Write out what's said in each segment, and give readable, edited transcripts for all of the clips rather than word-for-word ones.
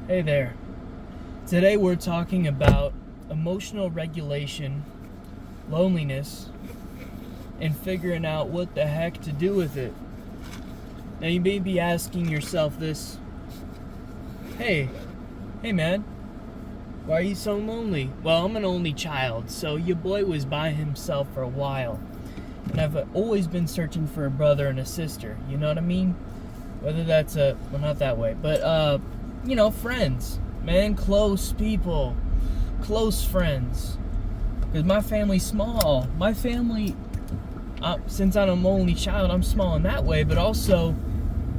Hey there. Today we're talking about emotional regulation, loneliness, and figuring out what the heck to do with it. Now you may be asking yourself this, hey man, why are you so lonely? Well, I'm an only child, so your boy was by himself for a while. And I've always been searching for a brother and a sister, you know what I mean? Whether that's well, not that way, but friends, man, close people, close friends. Because my family's small. My family, since I'm an only child, I'm small in that way, but also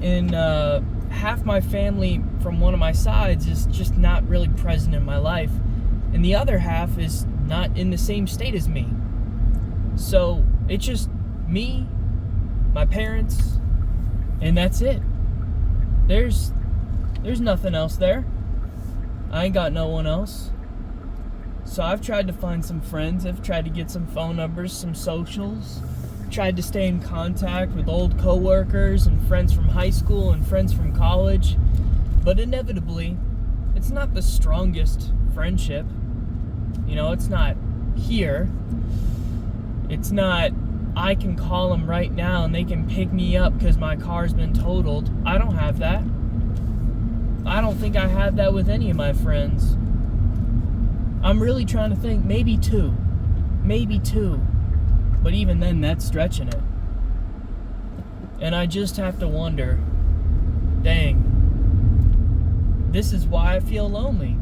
in half my family from one of my sides is just not really present in my life, and the other half is not in the same state as me. So it's just me, my parents, and that's it. There's nothing else there. I ain't got no one else. So I've tried to find some friends. I've tried to get some phone numbers, some socials. Tried to stay in contact with old coworkers and friends from high school and friends from college. But inevitably, it's not the strongest friendship. It's not here. It's not, I can call them right now and they can pick me up because my car's been totaled. I don't have that. I don't think I have that with any of my friends. I'm really trying to think, maybe two. But even then, that's stretching it. And I just have to wonder, dang, this is why I feel lonely.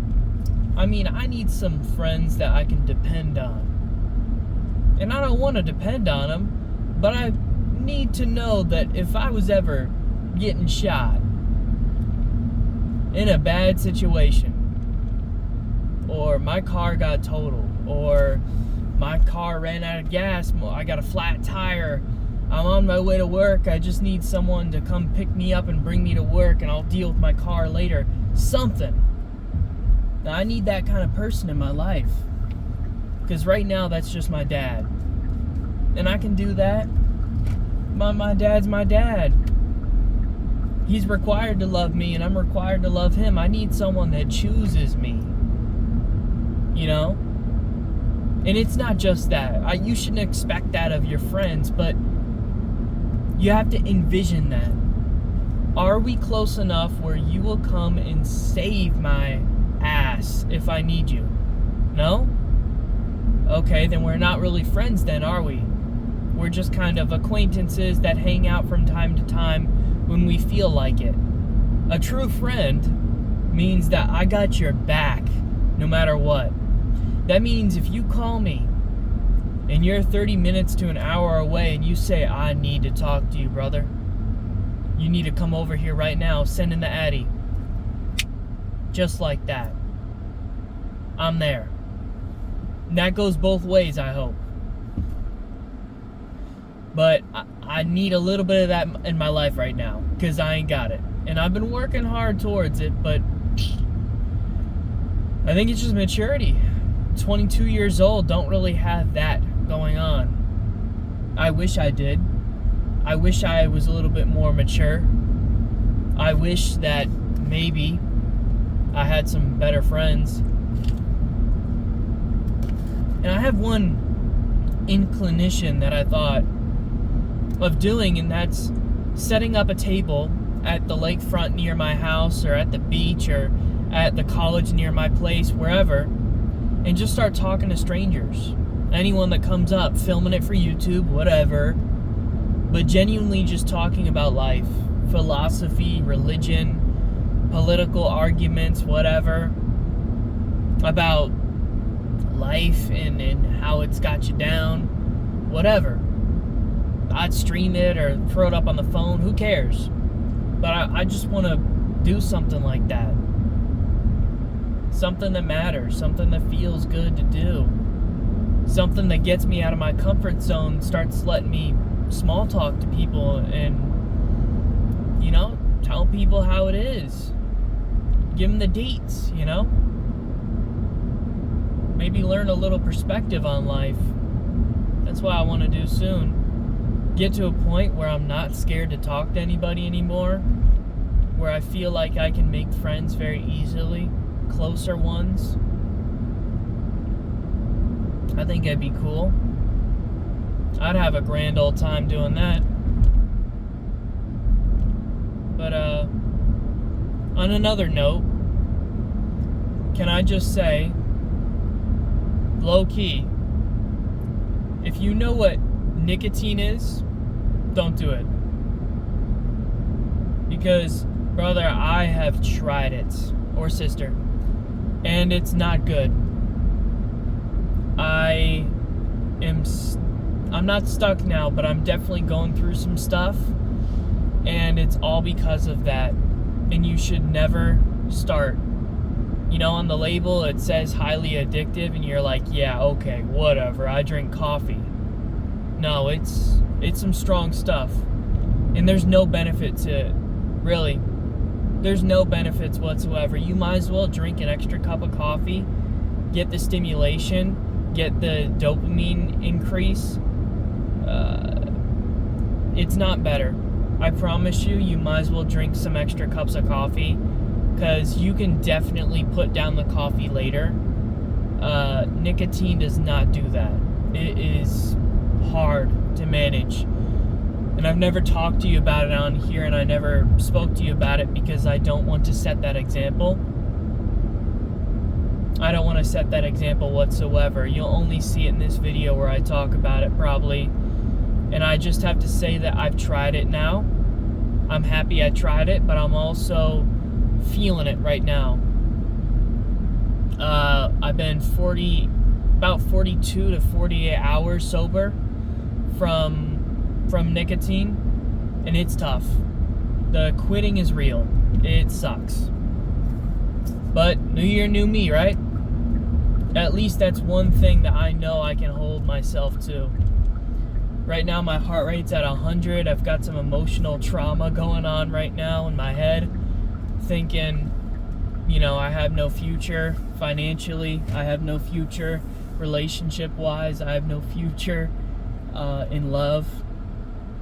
I mean, I need some friends that I can depend on. And I don't want to depend on them, but I need to know that if I was ever getting shot in a bad situation, or my car got totaled, or my car ran out of gas, I got a flat tire, I'm on my way to work, I just need someone to come pick me up and bring me to work, and I'll deal with my car later. Something. Now, I need that kind of person in my life. Because right now, that's just my dad. And I can do that. My dad's my dad. He's required to love me, and I'm required to love him. I need someone that chooses me. And it's not just that. You shouldn't expect that of your friends, but you have to envision that. Are we close enough where you will come and save my ass if I need you? No? Okay, then we're not really friends then, are we? We're just kind of acquaintances that hang out from time to time when we feel like it. A true friend means that I got your back no matter what. That means if you call me and you're 30 minutes to an hour away and you say, I need to talk to you, brother. You need to come over here right now, send in the Addy. Just like that. I'm there. And that goes both ways, I hope. But I need a little bit of that in my life right now, because I ain't got it. And I've been working hard towards it, but I think it's just maturity. 22 years old, don't really have that going on. I wish I did. I wish I was a little bit more mature. I wish that maybe I had some better friends. And I have one inclination that I thought of doing, and that's setting up a table at the lakefront near my house, or at the beach, or at the college near my place, wherever, and just start talking to strangers. Anyone that comes up, filming it for YouTube, whatever, but genuinely just talking about life, philosophy, religion, political arguments, whatever, about life and how it's got you down, whatever. I'd stream it or throw it up on the phone, who cares? But I just want to do something like that. Something that matters, something that feels good to do. Something that gets me out of my comfort zone, starts letting me small talk to people and, tell people how it is. Give them the deets, Maybe learn a little perspective on life. That's what I want to do soon. Get to a point where I'm not scared to talk to anybody anymore. where I feel like I can make friends very easily, closer ones. I think it'd be cool. I'd have a grand old time doing that. But on another note, can I just say, low key, if you know what nicotine is, don't do it. Because, brother, I have tried it, or sister, and it's not good. I'm not stuck now, but I'm definitely going through some stuff, and it's all because of that. And you should never start. You know, on the label it says highly addictive, and you're like, yeah, okay, whatever, I drink coffee. No, it's some strong stuff, and there's no benefit to it, really. There's no benefits whatsoever. You might as well drink an extra cup of coffee, get the stimulation, get the dopamine increase. It's not better. I promise you, you might as well drink some extra cups of coffee, because you can definitely put down the coffee later. Nicotine does not do that. It is hard to manage. And I've never talked to you about it on here, and I never spoke to you about it because I don't want to set that example. I don't want to set that example whatsoever. You'll only see it in this video where I talk about it, probably. And I just have to say that I've tried it now. I'm happy I tried it, but I'm also feeling it right now. I've been about 42 to 48 hours sober from nicotine, and it's tough. The quitting is real. It sucks. But new year, new me, right? At least that's one thing that I know I can hold myself to. Right now my heart rate's at 100. I've got some emotional trauma going on right now in my head, thinking, you know, I have no future financially, I have no future relationship-wise, I have no future in love.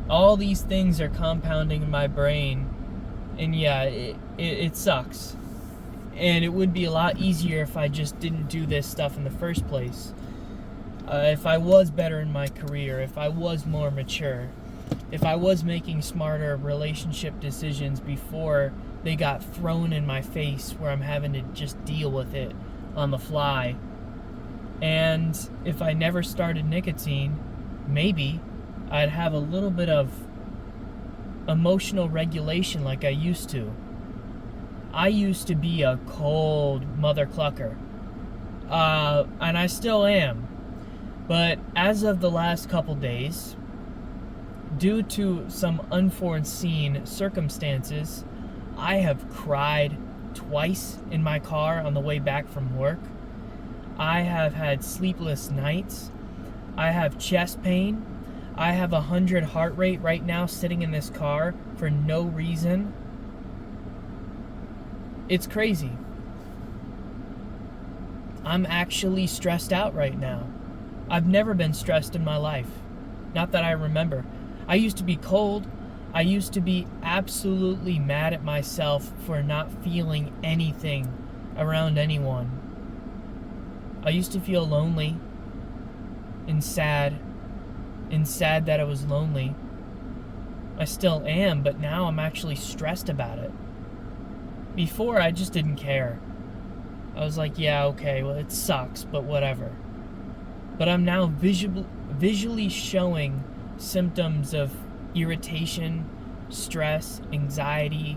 All these things are compounding in my brain, and yeah, it sucks. And it would be a lot easier if I just didn't do this stuff in the first place. If I was better in my career, if I was more mature, if I was making smarter relationship decisions before they got thrown in my face where I'm having to just deal with it on the fly. And if I never started nicotine, maybe I'd have a little bit of emotional regulation like I used to. I used to be a cold mother clucker, and I still am. But as of the last couple days, due to some unforeseen circumstances, I have cried twice in my car on the way back from work. I have had sleepless nights. I have chest pain. I have 100 heart rate right now sitting in this car for no reason. It's crazy. I'm actually stressed out right now. I've never been stressed in my life. Not that I remember. I used to be cold. I used to be absolutely mad at myself for not feeling anything around anyone. I used to feel lonely and sad that I was lonely. I still am, but now I'm actually stressed about it. Before, I just didn't care. I was like, yeah, okay, well, it sucks, but whatever. But I'm now visually showing symptoms of irritation, stress, anxiety,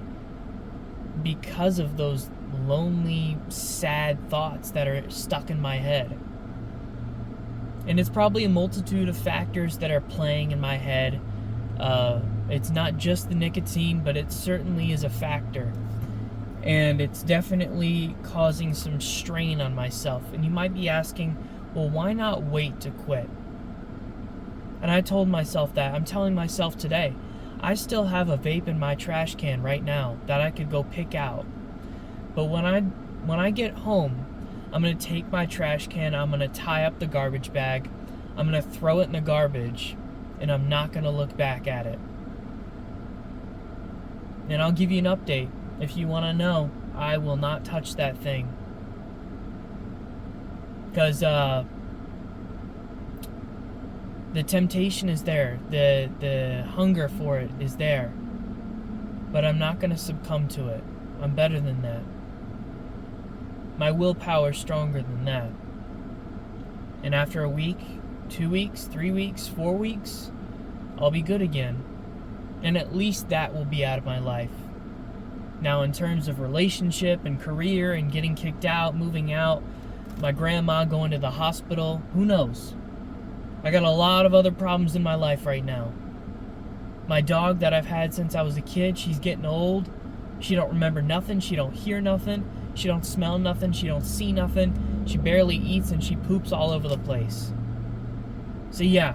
because of those lonely, sad thoughts that are stuck in my head. And it's probably a multitude of factors that are playing in my head. It's not just the nicotine, but it certainly is a factor. And it's definitely causing some strain on myself. And you might be asking, well, why not wait to quit? And I told myself that. I'm telling myself today, I still have a vape in my trash can right now that I could go pick out. But when I get home, I'm going to take my trash can, I'm going to tie up the garbage bag, I'm going to throw it in the garbage, and I'm not going to look back at it. And I'll give you an update. If you want to know, I will not touch that thing. Because the temptation is there. The hunger for it is there. But I'm not going to succumb to it. I'm better than that. My willpower is stronger than that. And after a week, 2 weeks, 3 weeks, 4 weeks, I'll be good again. And at least that will be out of my life. Now, in terms of relationship and career and getting kicked out, moving out, my grandma going to the hospital, who knows? I got a lot of other problems in my life right now. My dog that I've had since I was a kid, she's getting old. She don't remember nothing. She don't hear nothing. She don't smell nothing. She don't see nothing. She barely eats and she poops all over the place. So yeah.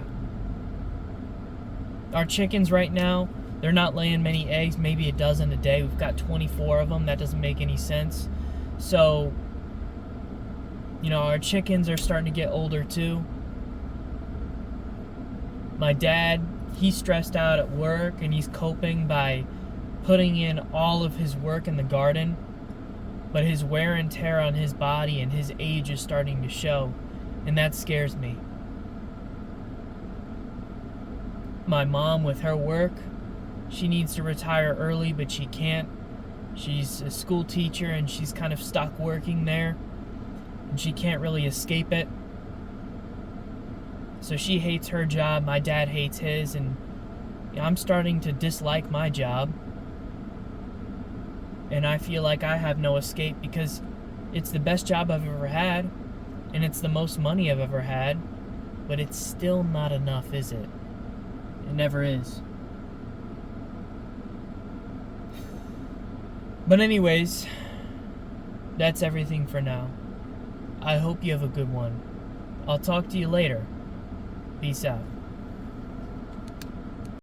Our chickens right now, they're not laying many eggs, maybe a dozen a day. We've got 24 of them. That doesn't make any sense. So, our chickens are starting to get older too. My dad, he's stressed out at work and he's coping by putting in all of his work in the garden. But his wear and tear on his body and his age is starting to show. And that scares me. My mom, with her work, she needs to retire early, but she can't. She's a school teacher and she's kind of stuck working there. And she can't really escape it. So she hates her job, my dad hates his, and I'm starting to dislike my job. And I feel like I have no escape because it's the best job I've ever had, and it's the most money I've ever had, but it's still not enough, is it? It never is. But anyways, that's everything for now. I hope you have a good one. I'll talk to you later. Peace out.